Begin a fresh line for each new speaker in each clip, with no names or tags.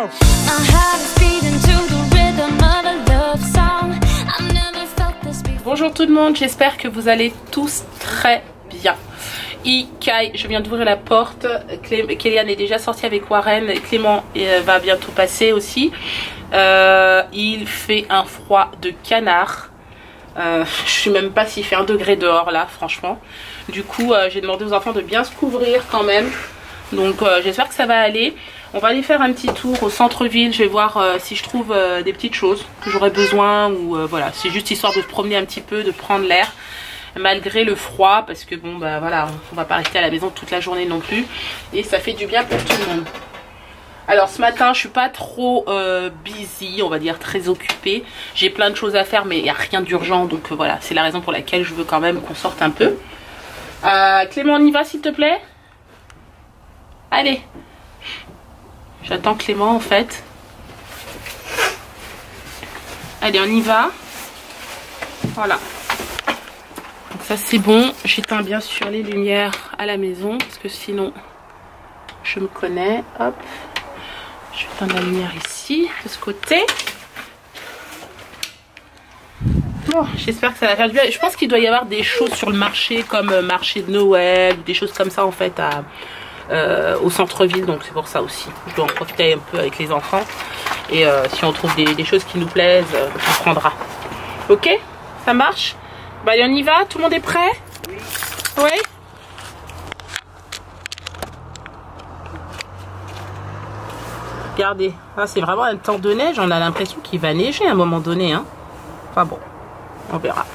My heart is beating to the rhythm of a love song. I've never felt this before.
Bonjour tout le monde, j'espère que vous allez tous très bien. Kai, je viens d'ouvrir la porte. Kéliane est déjà sortie avec Warren. Clément va bientôt passer aussi. Il fait un froid de canard. Je sais même pas s'il fait 1 degré dehors là, franchement. Du coup, j'ai demandé aux enfants de bien se couvrir quand même. Donc, j'espère que ça va aller. On va aller faire un petit tour au centre-ville. Je vais voir si je trouve des petites choses que j'aurais besoin. Ou voilà, c'est juste histoire de se promener un petit peu, de prendre l'air. Malgré le froid, parce que bon bah voilà, on va pas rester à la maison toute la journée non plus, et ça fait du bien pour tout le monde. Alors ce matin je suis pas trop busy, on va dire très occupée, j'ai plein de choses à faire mais il n'y a rien d'urgent, donc voilà, c'est la raison pour laquelle je veux quand même qu'on sorte un peu. Clément, on y va s'il te plaît? Allez, j'attends Clément en fait. Allez, on y va. Voilà. Ça c'est bon, j'éteins bien sûr les lumières à la maison parce que sinon je me connais. Hop, je vais éteindre la lumière ici, de ce côté. Bon, j'espère que ça va faire du bien. Je pense qu'il doit y avoir des choses sur le marché comme marché de Noël, des choses comme ça en fait au centre-ville, donc c'est pour ça aussi. Je dois en profiter un peu avec les enfants et si on trouve des choses qui nous plaisent, on prendra. Ok, ça marche? Bah on y va, tout le monde est prêt? Oui. Oui. Regardez, là c'est vraiment un temps de neige, on a l'impression qu'il va neiger à un moment donné. Hein. Enfin bon, on verra.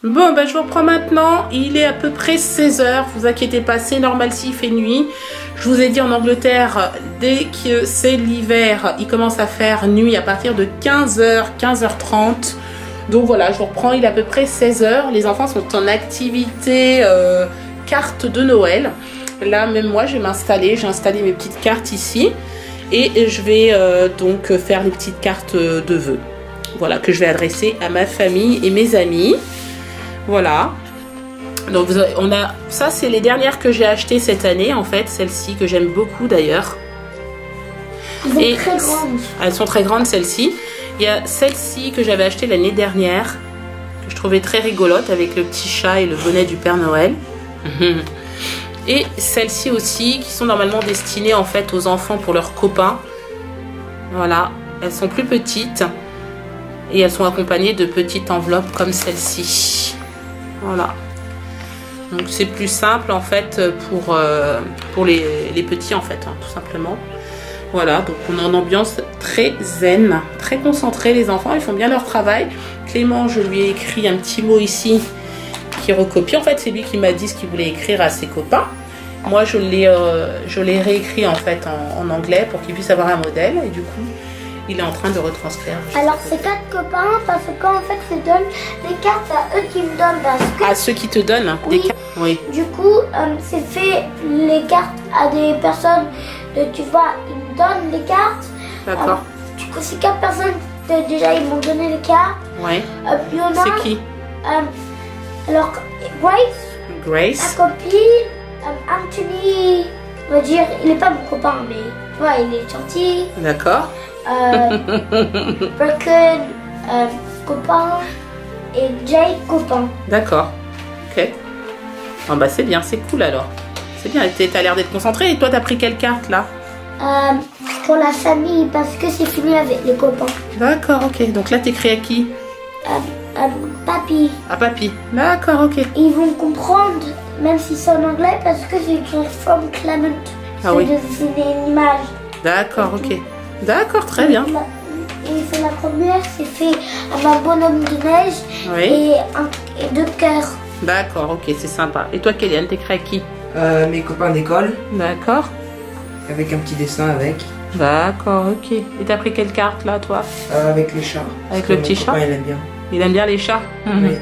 Bon, bah je vous reprends maintenant, il est à peu près 16 h, vous inquiétez pas, c'est normal s'il fait nuit. Je vous ai dit en Angleterre, dès que c'est l'hiver, il commence à faire nuit à partir de 15 h, 15h30. Donc voilà, je vous reprends, il est à peu près 16 h. Les enfants sont en activité carte de Noël. Là, même moi, je vais m'installer. J'ai installé mes petites cartes ici. Et je vais donc faire les petites cartes de vœux. Voilà, que je vais adresser à ma famille et mes amis. Voilà. Donc on a, ça, c'est les dernières que j'ai achetées cette année, en fait. Celles-ci que j'aime beaucoup d'ailleurs.
Elles sont très grandes. Elles
sont très grandes, celles-ci. Il y a celle-ci que j'avais achetée l'année dernière, que je trouvais très rigolote, avec le petit chat et le bonnet du Père Noël. Et celle-ci aussi, qui sont normalement destinées en fait aux enfants pour leurs copains. Voilà, elles sont plus petites et elles sont accompagnées de petites enveloppes comme celle-ci. Voilà. Donc c'est plus simple en fait pour les petits en fait, hein, tout simplement. Voilà, donc on a une ambiance très zen, très concentrée. Les enfants, ils font bien leur travail. Clément, je lui ai écrit un petit mot ici qui recopie. En fait, c'est lui qui m'a dit ce qu'il voulait écrire à ses copains. Moi, je l'ai réécrit en fait en anglais pour qu'il puisse avoir un modèle. Et du coup, il est en train de retranscrire.
Alors, c'est 4 copains parce qu'en fait, je donne les cartes à eux qui me donnent. Parce que...
À ceux qui te donnent, hein,
oui.
Des cartes. Oui.
Du coup, c'est fait les cartes à des personnes. Tu vois, ils me donnent les cartes.
D'accord.
Du coup, ces 4 personnes, déjà, ils m'ont donné les cartes.
Ouais.
Il y en a.
C'est qui?
Alors, Grace.
Grace.
Ma copine. Anthony. On va dire, il n'est pas mon copain, mais tu vois, il est gentil.
D'accord.
Bracken, copain. Et Jay, copain.
D'accord. Ok. Oh, bah, c'est bien, c'est cool alors. C'est bien, t'as l'air d'être concentré. Et toi, t'as pris quelle carte là?
Pour la famille, parce que c'est fini avec les copains.
D'accord, ok. Donc là, t'écris à qui?
Papy.
À papy. D'accord, ok.
Ils vont comprendre, même si c'est en anglais, parce que c'est écrit From Clement.
Ah oui.
C'est une image.
D'accord, ok. D'accord, très bien.
Et c'est la première, c'est fait à un bonhomme de neige.
Oui.
Et 2 cœurs.
D'accord, ok, c'est sympa. Et toi, Kéliane, t'écris à qui?
Mes copains d'école.
D'accord.
Avec un petit dessin avec.
D'accord, ok. Et t'as pris quelle carte là, toi?
Avec les chats.
Avec le petit chat?
Il aime bien.
Il aime bien les chats?
Oui.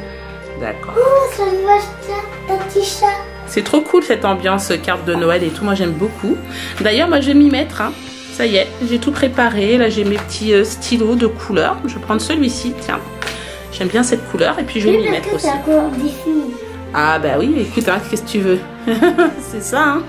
D'accord.
Oh, ça me va un petit chat.
C'est trop cool cette ambiance carte de Noël et tout. Moi, j'aime beaucoup. D'ailleurs, moi, je vais m'y mettre. Hein. Ça y est, j'ai tout préparé. Là, j'ai mes petits stylos de couleur. Je vais prendre celui-ci, tiens. J'aime bien cette couleur et puis je vais m'y mettre aussi. Ah bah oui, écoute, hein, qu'est-ce que tu veux? C'est ça, hein.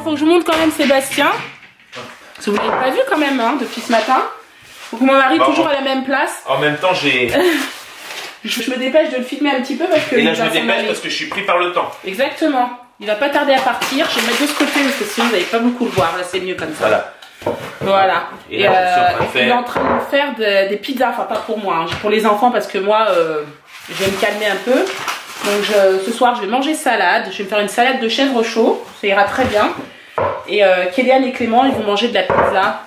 faut que je vous montre quand même Sébastien. Parce que vous l'avez pas vu quand même hein, depuis ce matin. Donc mon mari toujours à la même place.
En même temps, j'ai...
Je me dépêche de le filmer un petit peu parce que...
Et là, je me dépêche parce que je suis pris par le temps.
Exactement. Il va pas tarder à partir. Je vais le mettre de ce côté parce que sinon vous n'allez pas beaucoup le voir. Là, c'est mieux comme ça.
Voilà.
Voilà.
Et là,
il est en train de faire des pizzas. Enfin, pas pour moi. Hein. Pour les enfants parce que moi, je vais me calmer un peu. Donc ce soir, je vais manger salade. Je vais me faire une salade de chèvre chaud. Ça ira très bien. Et Kéliane et Clément, ils vont manger de la pizza.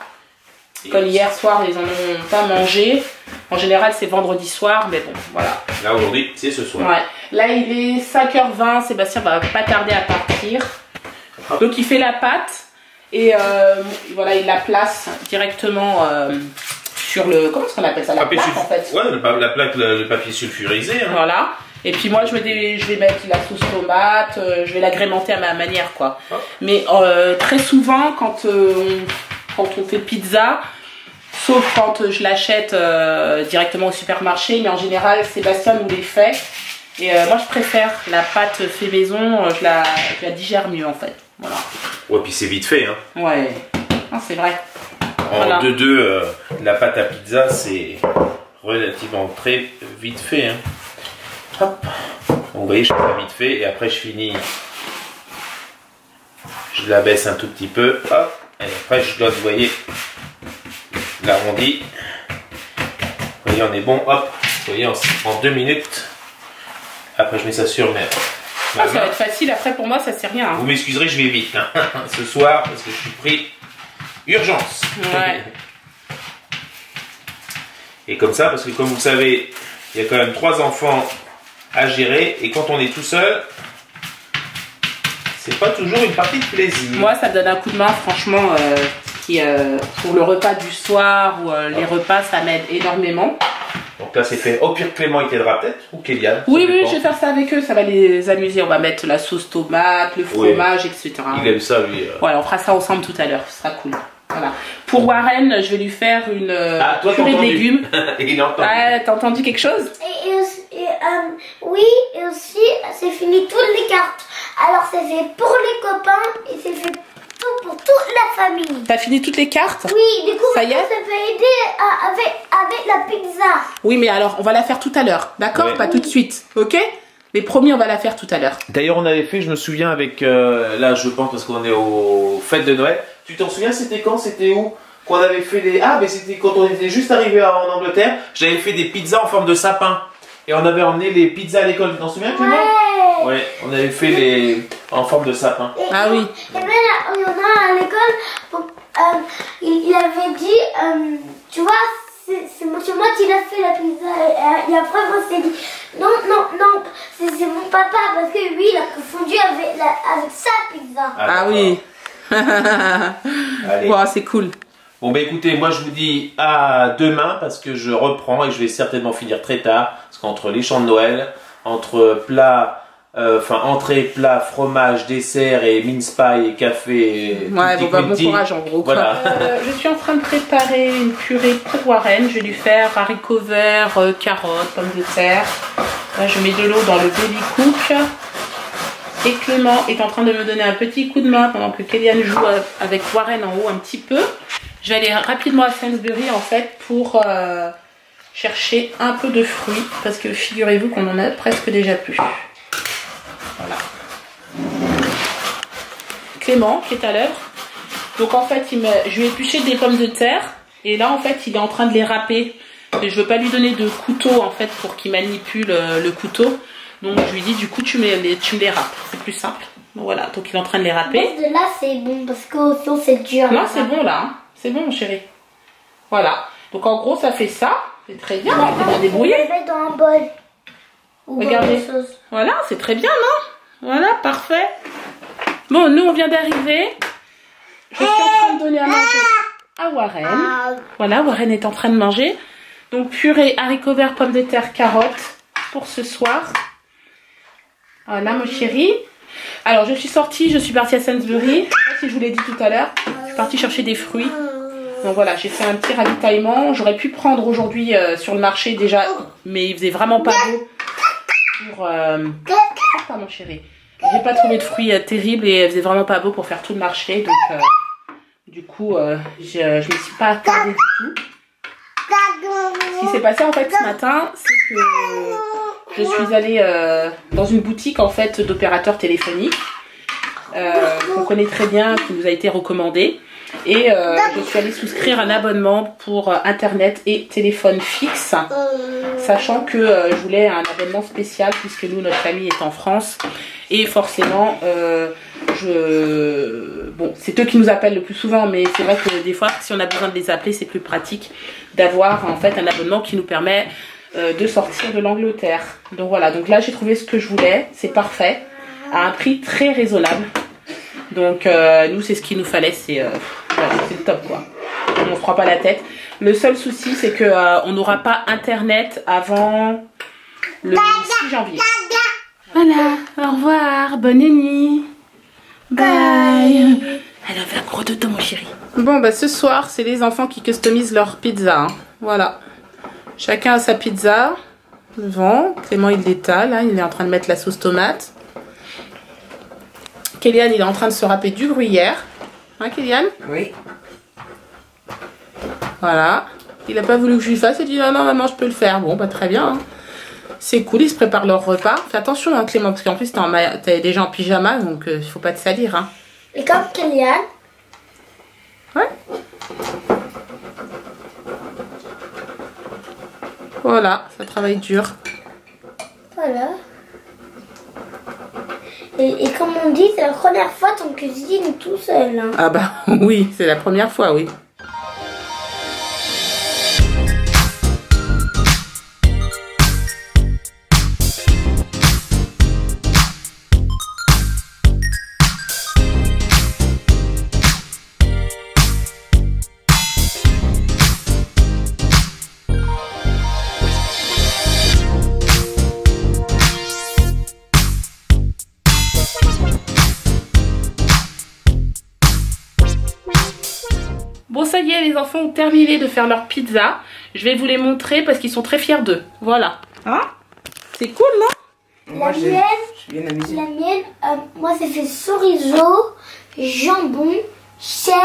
Comme hier soir, ils en ont pas mangé. En général, c'est vendredi soir, mais bon, voilà.
Là, aujourd'hui, c'est ce soir.
Ouais. Là, il est 5h20. Sébastien va pas tarder à partir. Donc, il fait la pâte. Et voilà, il la place directement sur le... Comment est-ce qu'on appelle ça? La plaque, en fait.
Ouais, la plaque, le papier sulfurisé. Hein.
Voilà. Et puis moi, je vais mettre la sauce tomate. Je vais l'agrémenter à ma manière, quoi. Ah. Mais très souvent, quand on fait pizza, sauf quand je l'achète directement au supermarché, mais en général, Sébastien nous les fait. Et moi, je préfère la pâte fait maison, je la digère mieux, en fait. Voilà.
Ouais, puis c'est vite fait. Hein.
Ouais, ah, c'est vrai.
En
voilà.
2-2, la pâte à pizza, c'est relativement très vite fait. Hein. Hop. Donc, vous voyez, je fais ça vite fait et après, je finis. Je la baisse un tout petit peu. Hop. Et après, je dois, vous voyez, l'arrondi. Vous voyez, on est bon. Hop. Vous voyez, en 2 minutes. Après, je mets ça sur
ça va être facile. Après, pour moi, ça c'est rien. Hein.
Vous m'excuserez, je vais vite hein, ce soir parce que je suis pris urgence.
Ouais.
Et comme ça, parce que comme vous savez, il y a quand même 3 enfants à gérer et quand on est tout seul, c'est pas toujours une partie de plaisir.
Moi, ça me donne un coup de main, franchement, pour le repas du soir ou les repas, ça m'aide énormément.
Donc là, c'est fait. Au pire, Clément, il t'aidera peut-être ou Kéliane.
Oui, je vais faire ça avec eux, ça va les amuser. On va mettre la sauce tomate, le fromage, etc.
Il aime ça, lui.
Ouais, on fera ça ensemble tout à l'heure, ce sera cool. Voilà. Pour Warren, je vais lui faire une purée de légumes.
Il a entendu.
Ouais, t'as entendu quelque chose?
Oui, et aussi, c'est fini toutes les cartes. Alors, c'est fait pour les copains et c'est fait pour toute la famille.
T'as fini toutes les cartes?
Oui, du coup,
ça y est,
ça peut aider avec la pizza.
Oui, mais alors, on va la faire tout à l'heure, d'accord? Ouais. Pas tout de suite, ok? Les premiers, on va la faire tout à l'heure.
D'ailleurs, on avait fait, je me souviens, avec... là, je pense, parce qu'on est aux fêtes de Noël. Tu t'en souviens, c'était quand? C'était où? Qu'on avait fait des... Ah, mais c'était quand on était juste arrivé en Angleterre. J'avais fait des pizzas en forme de sapin. Et on avait emmené les pizzas à l'école. Tu t'en souviens, Clément? Ouais, on avait fait les... en forme de sapin.
Ah oui.
Et bien là, il y en a à l'école, il avait dit, tu vois, c'est moi qui a fait la pizza. Et après, moi, c'est dit, non, c'est mon papa, parce que lui, il a confondu avec sa pizza.
Ah oui.
Allez.
Wow, c'est cool.
Bon, bah écoutez, moi, je vous dis à demain, parce que je reprends et je vais certainement finir très tard. Parce qu'entre les chants de Noël, entre plats... entrée, plat, fromage, dessert et mince pie et café.
Ouais, bon courage en gros.
Voilà.
Je suis en train de préparer une purée pour Warren. Je vais lui faire haricots verts, carottes, pommes de terre. Là, je mets de l'eau dans le baby cook. Et Clément est en train de me donner un petit coup de main pendant que Kéliane joue avec Warren en haut un petit peu. Je vais aller rapidement à Sainsbury en fait pour chercher un peu de fruits parce que figurez-vous qu'on en a presque déjà plus. Voilà. Clément qui est à l'heure. Donc en fait, je lui ai épluché des pommes de terre et là en fait, il est en train de les râper. Et je veux pas lui donner de couteau en fait pour qu'il manipule le couteau. Donc je lui dis du coup tu me les râpes, c'est plus simple. Donc, voilà, donc il est en train de les râper.
De là c'est bon parce que sinon c'est dur.
Non, c'est bon là, hein. C'est bon mon chéri. Voilà. Donc en gros ça fait ça, c'est très bien, on s'est bien débrouillé.
Je vais mettre dans un bol.
Regardez. Voilà, c'est très bien, non? Voilà, parfait. Bon, nous on vient d'arriver. Je suis en train de donner à manger à Warren. Voilà, Warren est en train de manger. Donc purée, haricots verts, pommes de terre, carottes pour ce soir. Voilà mon chéri. Alors je suis sortie, je suis partie à Sainsbury. Je sais pas si je vous l'ai dit tout à l'heure. Je suis partie chercher des fruits. Donc voilà, j'ai fait un petit ravitaillement. J'aurais pu prendre aujourd'hui sur le marché déjà, mais il faisait vraiment pas beau pour... mon chéri. J'ai pas trouvé de fruits terribles et elle faisait vraiment pas beau pour faire tout le marché. Donc, du coup, je me suis pas attardée du tout. Ce qui s'est passé en fait ce matin, c'est que je suis allée dans une boutique en fait d'opérateurs téléphoniques qu'on connaît très bien, qui nous a été recommandée. Et je suis allée souscrire un abonnement pour internet et téléphone fixe, sachant que je voulais un abonnement spécial puisque nous, notre famille est en France. Et forcément, bon, c'est eux qui nous appellent le plus souvent, mais c'est vrai que des fois, si on a besoin de les appeler, c'est plus pratique d'avoir en fait un abonnement qui nous permet de sortir de l'Angleterre. Donc voilà, donc là j'ai trouvé ce que je voulais, c'est parfait, à un prix très raisonnable. Donc nous c'est ce qu'il nous fallait, c'est voilà, le top quoi. On se prend pas la tête. Le seul souci c'est que on n'aura pas internet avant le 6 janvier. Voilà, au revoir, bonne nuit. Bye. Elle a fait un gros dodo mon chéri. Bon bah ce soir c'est les enfants qui customisent leur pizza. Hein. Voilà. Chacun a sa pizza devant. Clément il l'étale, hein. Il est en train de mettre la sauce tomate. Kélian il est en train de se râper du gruyère. Hein Kélian?
Oui.
Voilà. Il a pas voulu que je lui fasse, il dit non non maman je peux le faire. Bon bah très bien. Hein. C'est cool, ils se préparent leur repas. Fais attention hein, Clément, parce qu'en plus t'es déjà en pyjama, donc il faut pas te salir. Hein.
Et comme Kélian.
Ouais. Voilà, ça travaille dur.
Voilà. Et comme on dit, c'est la première fois qu'on cuisine tout seul. Hein.
Ah bah oui, c'est la première fois, oui. Bon ça y est, les enfants ont terminé de faire leur pizza. Je vais vous les montrer parce qu'ils sont très fiers d'eux. Voilà. Hein? C'est cool, non?
Moi,
La mienne,
je suis bien amusé.
la mienne, moi c'est fait chorizo, jambon, chèvre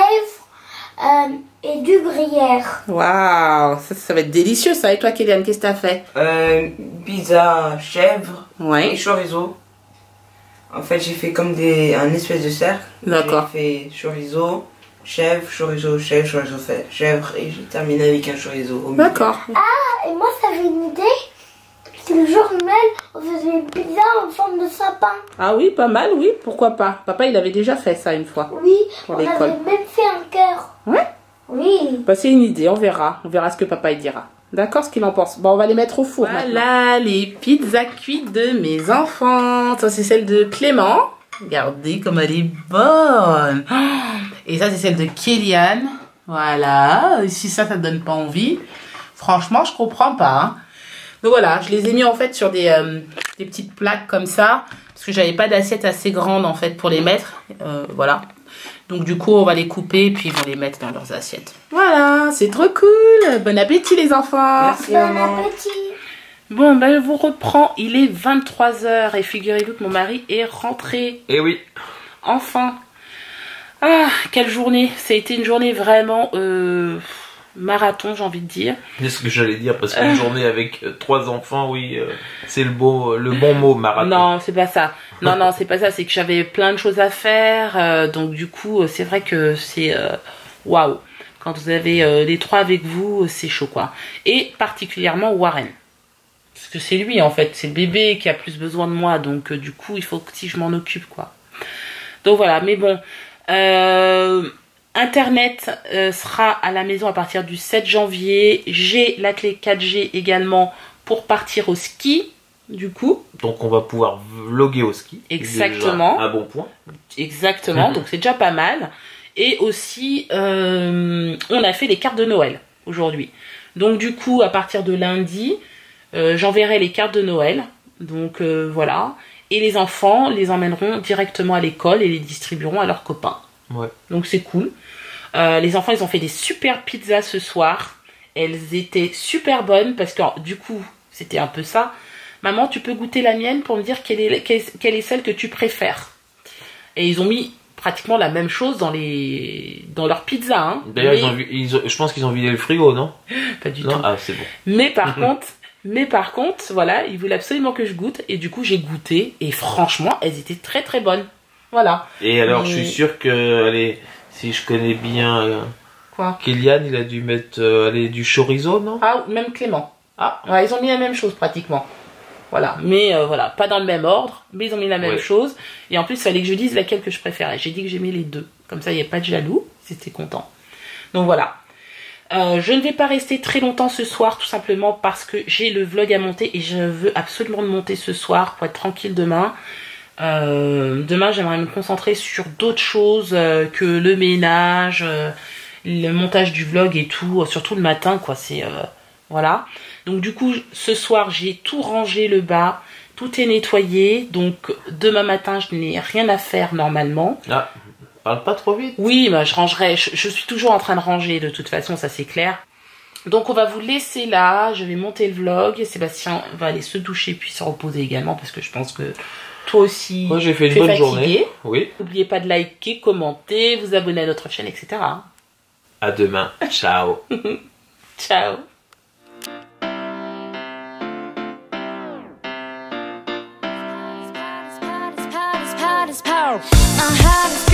et du gruyère.
Waouh, ça va être délicieux ça. Et toi Kélian, qu'est-ce que t'as fait?
Pizza chèvre et
Ouais.
chorizo. En fait, j'ai fait comme un espèce de cercle.
D'accord.
J'ai fait chorizo, chèvre, chorizo, chèvre et j'ai terminé avec un chorizo au milieu.
D'accord.
Ah, et moi ça avait une idée. C'est le jour de Noël, on faisait une pizza en forme de sapin.
Ah oui, pas mal, oui, pourquoi pas. Papa, il avait déjà fait ça une fois.
Oui,
Pour
on
l'école.
avait même fait un cœur.
Ouais.
Oui.
Bah, c'est une idée, on verra. On verra ce que papa il dira. D'accord, ce qu'il en pense. Bon, on va les mettre au four maintenant. Voilà, les pizzas cuites de mes enfants. Ça, c'est celle de Clément. Regardez comme elle est bonne. Et ça, c'est celle de Kélian. Voilà. Si ça donne pas envie. Franchement, je comprends pas. Hein. Donc voilà, je les ai mis en fait sur des petites plaques comme ça. Parce que j'avais pas d'assiette assez grande en fait pour les mettre. Voilà. Donc du coup, on va les couper et puis ils vont les mettre dans leurs assiettes. Voilà, c'est trop cool. Bon appétit les enfants.
Merci
Bon
maman.
appétit.
Bon, ben je vous reprends. Il est 23 h et figurez-vous que mon mari est rentré.
Eh oui.
Enfin. Ah, quelle journée. Ça a été une journée vraiment marathon, j'ai envie de dire.
C'est ce que j'allais dire, parce qu'une journée avec 3 enfants, oui, c'est le bon mot, marathon.
Non, c'est pas ça. Non, non, c'est pas ça. C'est que j'avais plein de choses à faire. Donc du coup, c'est vrai que c'est... Waouh. Quand vous avez les 3 avec vous, c'est chaud, quoi. Et particulièrement Warren. Parce que c'est lui, en fait. C'est le bébé qui a plus besoin de moi. Donc du coup, il faut que si je m'en occupe, quoi. Donc voilà, mais bon... Internet sera à la maison à partir du 7 janvier. J'ai la clé 4G également pour partir au ski, du coup.
Donc on va pouvoir vlogger au ski.
Exactement.
Déjà un bon point.
Exactement, donc c'est déjà pas mal. Et aussi, on a fait les cartes de Noël aujourd'hui. Donc du coup, à partir de lundi, j'enverrai les cartes de Noël. Donc voilà. Et les enfants les emmèneront directement à l'école et les distribueront à leurs copains.
Ouais.
Donc c'est cool. Les enfants, ils ont fait des super pizzas ce soir. Elles étaient super bonnes parce que du coup, c'était un peu ça. maman, tu peux goûter la mienne pour me dire quelle est celle que tu préfères. Et ils ont mis pratiquement la même chose dans leur pizza. Hein.
D'ailleurs, je pense qu'ils ont vidé le frigo, non?
Pas du
non
tout.
Ah, c'est bon.
Mais par contre, voilà, ils voulaient absolument que je goûte. Et du coup, j'ai goûté. Et franchement, elles étaient très très bonnes. Voilà.
Et alors, je suis sûr que, allez, si je connais bien...
Quoi?
Kylian, il a dû mettre du chorizo, non?
Ah, même Clément.
Ah.
Ouais, ils ont mis la même chose pratiquement. Voilà, mais voilà, pas dans le même ordre, mais ils ont mis la même chose. Et en plus, il fallait que je dise laquelle que je préférais. J'ai dit que j'aimais les deux. Comme ça, il n'y a pas de jaloux. C'était content. Donc voilà. Je ne vais pas rester très longtemps ce soir, tout simplement parce que j'ai le vlog à monter et je veux absolument le monter ce soir pour être tranquille demain. Demain, j'aimerais me concentrer sur d'autres choses que le ménage, le montage du vlog et tout, surtout le matin, quoi. C'est voilà. Donc du coup, ce soir, j'ai tout rangé le bas, tout est nettoyé. Donc demain matin, je n'ai rien à faire normalement.
Ah, parle pas trop vite.
Oui, bah, je rangerai. Je suis toujours en train de ranger de toute façon, ça c'est clair. Donc on va vous laisser là. Je vais monter le vlog. Sébastien va aller se doucher puis se reposer également parce que je pense que toi aussi.
Moi, j'ai fait une bonne journée. Oui.
N'oubliez pas de liker, commenter, vous abonner à notre chaîne, etc.
À demain. Ciao.
Ciao.
My heart is